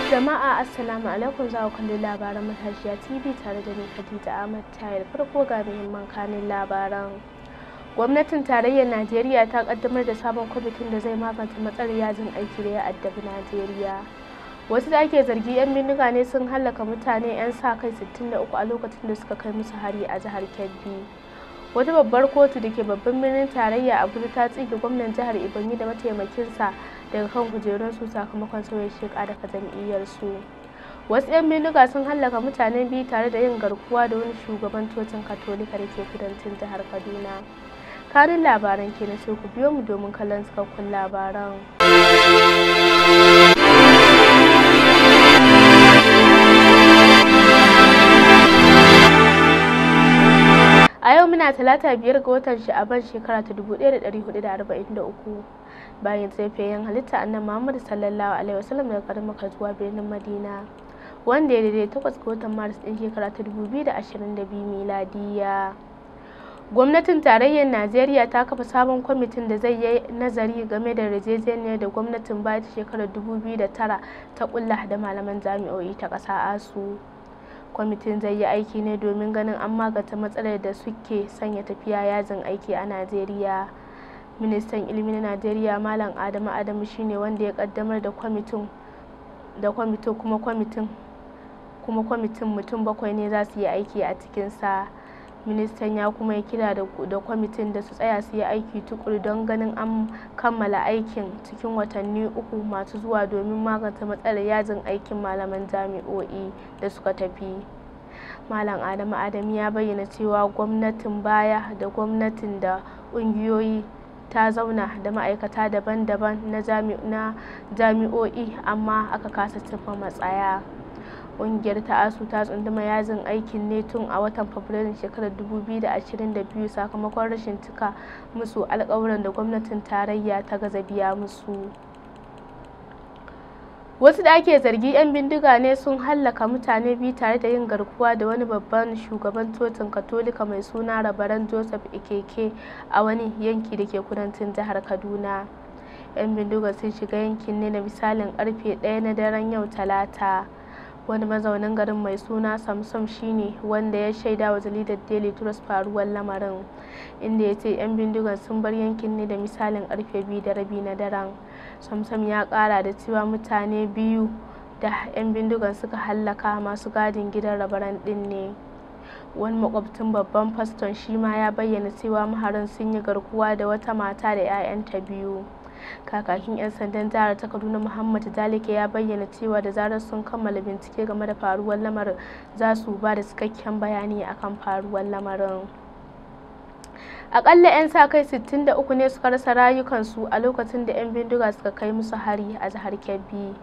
Jama'a assalamu alaikum, za ku kalli labaran Matashiya TV tare da ni Khadija Ahmad Tayar. Farko ga muhimman kanin labaran. Gwamnatin tarayyar Najeriya ta kaddamar da sabon kwamitin da zai magance matsalar yajin aiki da ya addabi Najeriya. Wasu da ake zargi 'yan bindiga ne sun hallaka mutane 'yan sa kai 63 a lokacin da suka kai musu hari a jihar Kebbi. Wata babbar kotu da ke babban birnin tarayya Abuja ta tsige gwamnan jihar Ebonyi da mataimakinsa daga kan kujerunsu sakamakon sauyin sheka daga jam'iyyarsu. Wasu 'yan bindiga sun hallaka mutane biyu tare da yin garkuwa da wani shugaban cocin Katolika da ke kudancin jihar Kaduna. Karin labaran kenan, sai ku biyo mu domin kallon cikakkun labaran. A yau muna talata 5 ga watan Sha'aban shekara ta 1443 bayan tsayayyen halitta annabi Muhammad sallallahu alaihi wasallam daga garin Makka zuwa birnin Madina, wanda ya daidai 8 ga watan Maris din shekara ta 2022 miladiya. Gwamnatin tarayyar Najeriya ta kafa sabon kwamitin da zai yi nazari game da yarjejeniyar da gwamnatin baya ta shekarar 2009 ta kulla da malaman jami'o'i ta ƙasa ASU. Kwamitin zai yi aiki ne domin ganin an magance matsalar da suke sanya tafiya yajin aiki a Najeriya. Ministan ilimi na Najeriya Malam Adamu shine wanda ya kaddamar da kwamitin kuma kwamitin mutum 7 ne za su yi aiki a cikinsa. Ministan ya kuma yi kira da kwamitin da su tsaya su yi aiki tukuru don ganin an kammala aikin cikin watanni 3 masu zuwa domin magance matsalar yajin aikin malaman jami'o'i da suka tafi. Malam Adamu ya bayyana cewa gwamnatin baya da gwamnatin da ƙungiyoyi ta zauna da ma'aikata daban-daban na jami'o'i amma aka kasa cimma matsaya. Ƙungiyar ta ASU ta tsunduma yajin aikin ne tun a watan Fabrairun shekarar 2022 sakamakon rashin cika musu alƙawuran da gwamnatin tarayya ta gaza biya musu. Wasu da ake zargi 'yan bindiga ne sun hallaka mutane biyu tare da yin garkuwa da wani babban shugaban cocin Katolika mai suna Rabaran Joseph Ikeke a wani yanki da ke kudancin jihar Kaduna. 'Yan bindiga sun shiga yankin ne da misalin karfe 1 na daren yau Talata. Wani mazaunin garin mai suna Samson shine wanda ya shaida wa jaridar Daily Trust faruwar lamarin, inda ya ce 'yan bindigan sun bar yankin ne da misalin karfe 2:30 na daren. Samson ya kara da cewa mutane biyu da 'yan bindigan suka hallaka masu gadin gidan rabaran din ne. Wani makwabcin babban faston shi ma ya bayyana cewa maharan sun yi garkuwa da wata mata da 'ya'yanta biyu. Kakakin 'yan sandan jihar ta Kaduna Muhammad Dalike ya bayyana cewa da zarar sun kammala bincike game da faruwar lamarin za su ba da cikakken bayani akan faruwar lamarin. Akalla 'yan sa kai 63 ne suka rasa rayukansu a lokacin da 'yan bindiga suka kai musu hari a jihar Kebbi.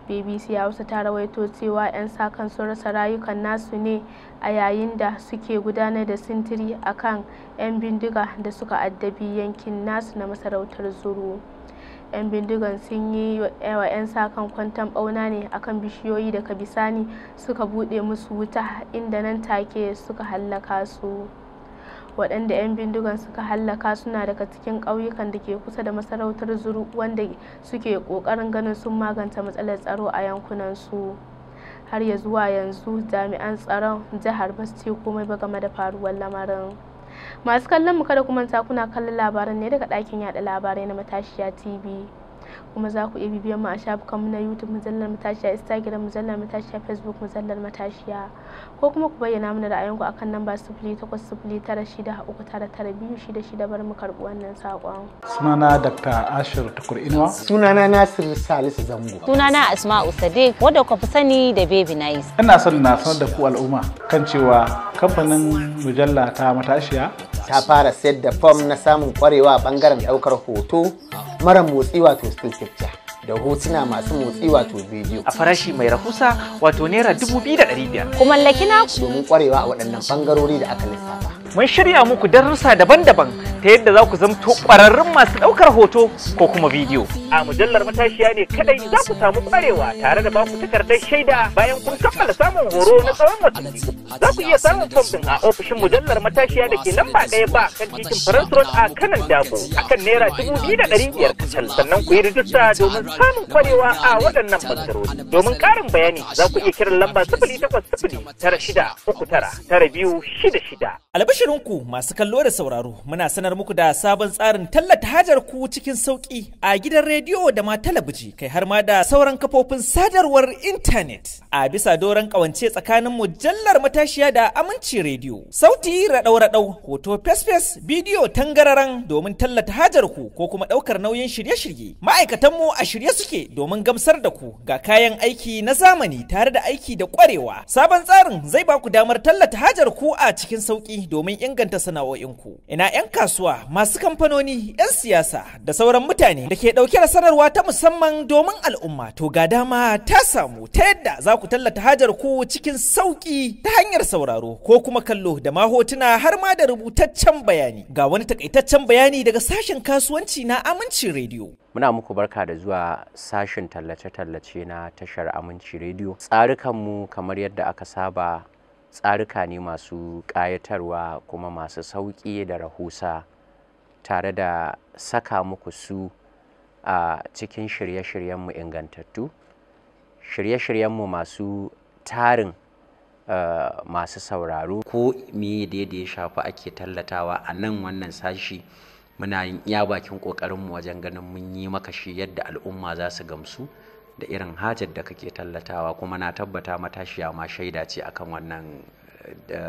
BBC Hausa ta rawaito cewa 'yan sa kan sun rasa rayukan nasu ne a yayin da suke gudanar da sintiri akan 'yan bindiga da suka addabi yankin nasu na masarautar Zuru. 'Yan bindigan sun yi wa 'yan sa kan kwanton bauna ne akan bishiyoyi daga bisani suka bude musu wuta inda nan take suka hallaka su. Waɗanda 'yan bindigan suka hallaka suna daga cikin ƙauyukan da ke kusa da masarautar Zuru wanda suke ƙoƙarin ganin sun magance matsalar tsaro a yankunansu. Har ya zuwa yanzu jami'an tsaron jihar ba su ce komai ba game da faruwar lamarin. Masu kallon mu kada ku manta kuna kallon labaran ne daga ɗakin yaɗa labarai na Matashiya TV. Kuma za ku iya bibiyan mu a shafukanmu na YouTube mujallar Matashiya, Instagram mujallar Matashiya, Facebook mujallar Matashiya, ko kuma ku bayyana mana ra'ayinku akan namba 0809639926 bari mu karɓi wannan saƙon. Sunana Dr. Ashir Tukur Inuwa. Sunana Nasir Salisu Zango. Sunana Asma'u Sadiq wadda ku fi sani da Baby Nice. Ina son na sanar da ku al'umma kan cewa kamfanin mujalla ta Matashiya ta fara sayar da fom na samun kwarewa a bangaren daukar hoto mara motsi wato still picture da hotuna masu motsi wato bidiyo a farashi mai rahusa wato naira 2,500. Ku mallaki naku domin kwarewa a waɗannan bangarori da aka lissafa. mun shirya muku darussa daban-daban ta yadda za ku zamto ƙwararrun masu ɗaukar hoto ko kuma bidiyo. A mujallar matashiya ne kadai za ku samu ƙwarewa tare da baku takardar shaida bayan kun kammala samun horo na tsawon watanni. Za ku iya samun fom ɗin a ofishin mujallar matashiya da ke lamba 1 ba kan titin Faransu Road a kanan Dabo akan naira 2,500 kacal, sannan ku yi rijista domin samun ƙwarewa a waɗannan bangarori. Domin ƙarin bayani za ku iya kiran lamba 0800-9639-9266. Albashirinku masu kallo da sauraro, muna sanar muku da sabon tsarin tallata hajar ku cikin sauki a gidan rediyo da ma talabiji, kai har ma da sauran kafofin sadarwar intanet a bisa doron kawance tsakanin mujallar matashiya da Aminci rediyo. Sauti raɗau-raɗau, hoto fes-fes, bidiyo tangararan domin tallata hajar ku ko kuma ɗaukar nauyin shirye-shirye. Ma'aikatanmu a shirye suke domin gamsar da ku ga kayan aiki na zamani tare da aiki da ƙwarewa. Sabon tsarin zai ba ku damar tallata hajar ku a cikin sauki domin inganta sana'o'inku. Ina 'yan kasuwa, masu kamfanoni, 'yan siyasa da sauran mutane da ke ɗauke da sanarwa ta musamman domin al'umma. To ga dama ta samu ta yadda za ku tallata hajar ku cikin sauki ta hanyar sauraro ko kuma kallo da ma hotuna har ma da rubutaccen bayani. Ga wani takaitaccen bayani daga sashen kasuwanci na Aminci rediyo. Muna muku barka da zuwa sashen tallace-tallace na tashar Aminci rediyo. Tsarukanmu kamar yadda aka saba, tsarika ne masu ƙayatarwa kuma masu sauƙi da rahusa, tare da saka muku su a cikin shirye-shiryenmu ingantattu, shirye-shiryenmu masu tarin masu sauraro. Ko me da ya shafi ake tallatawa a nan wannan sashi, muna yin iya bakin ƙoƙarinmu wajen ganin mun yi maka shi yadda al'umma za su gamsu da irin hajar da kake tallatawa, kuma na tabbata matashiya ma shaida ce akan wannan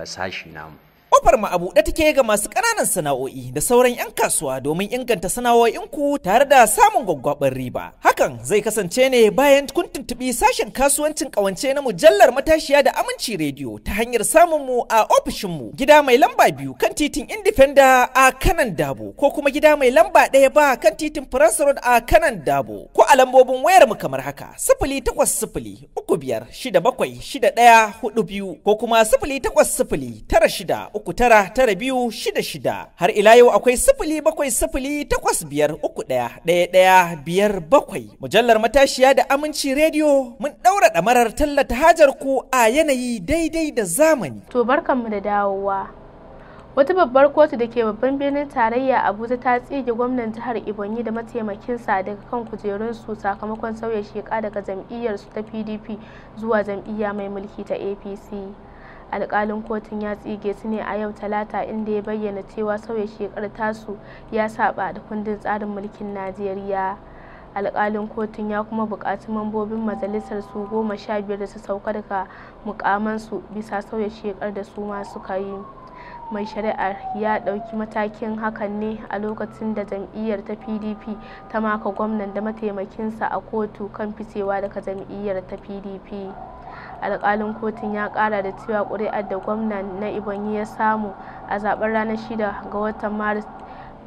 sashi namu. Kofar mu a buɗe take ga masu ƙananan sana'o'i da sauran 'yan kasuwa domin inganta sana'o'inku tare da samun gwaggwaɓar riba. Hakan zai kasance ne bayan kun tuntuɓi sashen kasuwancin ƙawance na mujallar matashiya da Aminci rediyo ta hanyar samun mu a ofishin mu, gida mai lamba 2 kan titin Indifenda a kanan Dabo, ko kuma gida mai lamba 1 ba kan titin Faransu Road a kanan Dabo, ko a lambobin wayar mu kamar haka: 08035676142 ko kuma 08096 99266. Har ila yau akwai 07008531157. Mujallar matashiya da Aminci rediyo mun daura damarar tallata hajar ku a yanayi daidai da zamani. To barkanmu da dawowa. Wata babbar kotu da ke babban birnin tarayya Abuja ta tsige gwamnan jihar Ebonyi da mataimakinsa daga kan kujerunsu sakamakon sauya sheka daga jam'iyyarsu ta PDP zuwa jam'iyya mai mulki ta APC. Alƙalin kotun ya tsige su ne a yau Talata, inda ya bayyana cewa sauya shekar tasu ya saba da kundin tsarin mulkin Najeriya. Alƙalin kotun ya kuma buƙaci mambobin majalisar su 15 da su sauka daga mukamansu bisa sauya shekar da su ma suka yi. Mai shari'ar ya ɗauki matakin hakan ne a lokacin da jam'iyyar ta PDP ta maka gwamnan da mataimakinsa a kotu kan ficewa daga jam'iyyar ta PDP. Alƙalin kotun ya ƙara da cewa ƙuri'ar da gwamnan na Ebonyi ya samu a zaben ranar 6 ga watan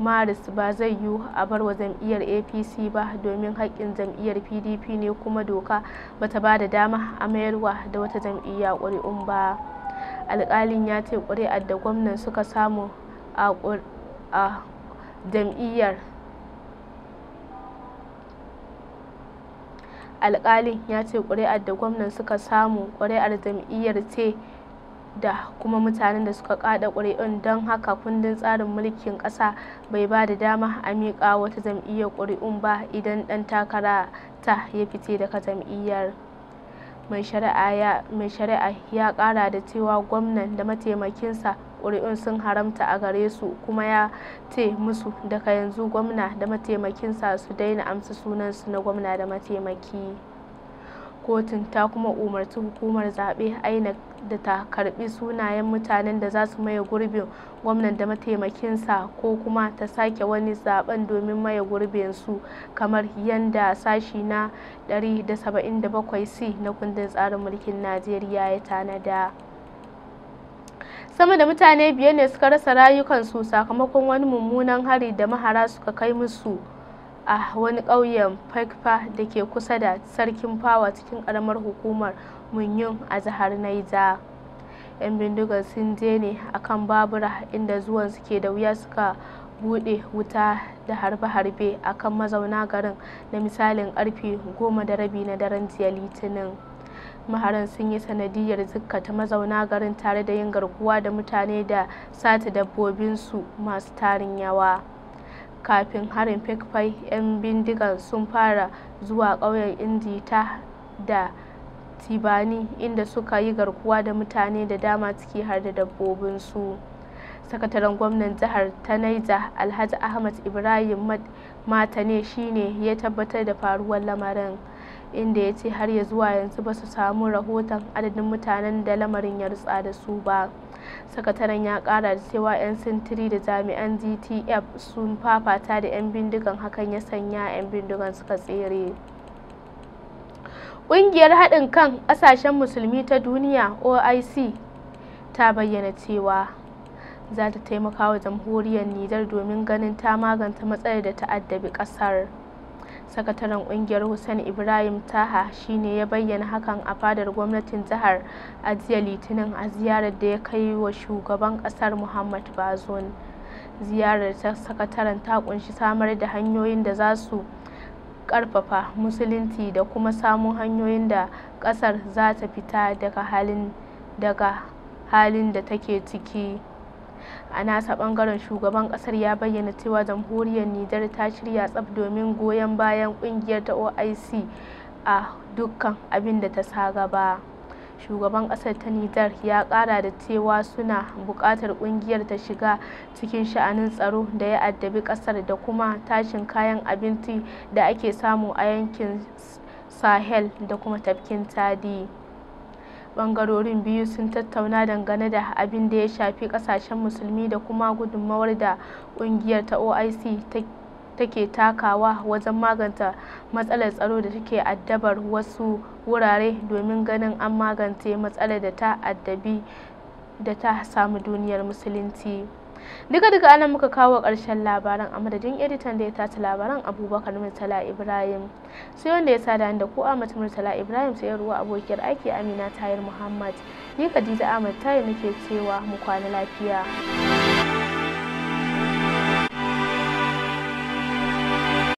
Maris ba zai yiwu a bar wa jam'iyyar APC ba, domin haƙƙin jam'iyyar PDP ne kuma doka bata ba da dama a mayarwa da wata jam'iyya ƙuri'un ba. Alƙalin ya ce ƙuri'ar da gwamnan suka samu a jam'iyyar Alƙalin ya ce ƙuri'ar da gwamnan suka samu ƙuri'ar jam'iyyar ce da kuma mutanen da suka kada ƙuri'un, don haka kundin tsarin mulkin ƙasa bai ba da dama a miƙa wata jam'iyyar ƙuri'un ba idan ɗan takara ta ya fice daga jam'iyyar. Mai shari'a ya ƙara da cewa gwamnan da mataimakinsa ƙuri'un sun haramta a gare su, kuma ya ce musu daga yanzu gwamna da mataimakinsa su daina amsa sunansu na gwamna da mataimaki. Kotun ta kuma umarci hukumar zaɓe INEC da ta karɓi sunayen mutanen da za su maye gurbin gwamnan da mataimakinsa, ko kuma ta sake wani zaben domin maye gurbin su, kamar yadda sashi na 177C na kundin tsarin mulkin Najeriya ya tanada. Sama da mutane 5 ne suka rasa rayukansu sakamakon wani mummunan hari da mahara suka kai musu a wani ƙauyen Fakfa da ke kusa da Sarkin Fawa cikin ƙaramar hukumar Munyun a jihar Niger. 'yan bindigar sun je ne akan babura inda zuwan suke da wuya suka bude wuta da harbe-harbe akan mazauna garin da misalin karfe 10:30 na daren jiya Litinin. Maharan sun yi sanadiyar jikkata mazauna garin tare da yin garkuwa da mutane da sata dabbobinsu masu tarin yawa. Kafin harin Pikfai, 'yan bindigar sun fara zuwa ƙauyen Indita da Tibani inda suka yi garkuwa da mutane da dama ciki har da dabbobinsu. Sakataren gwamnan jihar ta Niger, Alhaji Ahmad Ibrahim Matane shine ya tabbatar da faruwar lamarin, inda ya ce har ya zuwa yanzu ba su samu rahoton adadin mutanen da lamarin ya rutsa da su ba. Sakataren ya kara da cewa 'yan sintiri da jami'an GTF sun fafata da 'yan bindigan, hakan ya sanya 'yan bindigan suka tsere. Ƙungiyar haɗin kan ƙasashen musulmi ta duniya OIC ta bayyana cewa za ta taimaka wa jamhuriyar Nijar domin ganin ta magance matsalar da ta addabi ƙasar. Sakataren ƙungiyar Hussein Ibrahim Taha shine ya bayyana hakan a fadar gwamnatin jihar a jiya Litinin a ziyarar da ya kai wa shugaban ƙasar Muhammad Bazoum. Ziyarar ta sakataren ta kunshi samar da hanyoyin da za su ƙarfafa musulunci da kuma samun hanyoyin da ƙasar za ta fita daga halin da take ciki. A nasa bangaren shugaban kasar ya bayyana cewa jamhuriyar Nijar ta shirya tsaf domin goyon bayan kungiyar ta OIC a dukkan abin da ta sa gaba. Shugaban kasar ta Nijar ya kara da cewa suna buƙatar kungiyar ta shiga cikin sha'anin tsaro da ya addabi kasar da kuma tashin kayan abinci da ake samu a yankin Sahel da kuma tafkin Chadi. Bangarorin biyu sun tattauna dangane da abin da ya shafi kasashen musulmi da kuma gudunmawar da kungiyar ta OIC take takawa wajen magance matsalar tsaro da take addabar wasu wurare domin ganin an magance matsalar da ta samu duniyar musulunci. Duka anan muka kawo ƙarshen labaran, a madadin editan da ya tace labaran Abubakar Murtala Ibrahim, sai wanda ya sada da ku Ahmad Murtala Ibrahim, sai ruwa abokiyar aiki Amina Tahir Muhammad. Ni Khadija Ahmad Tahir nake cewa mu kwana lafiya.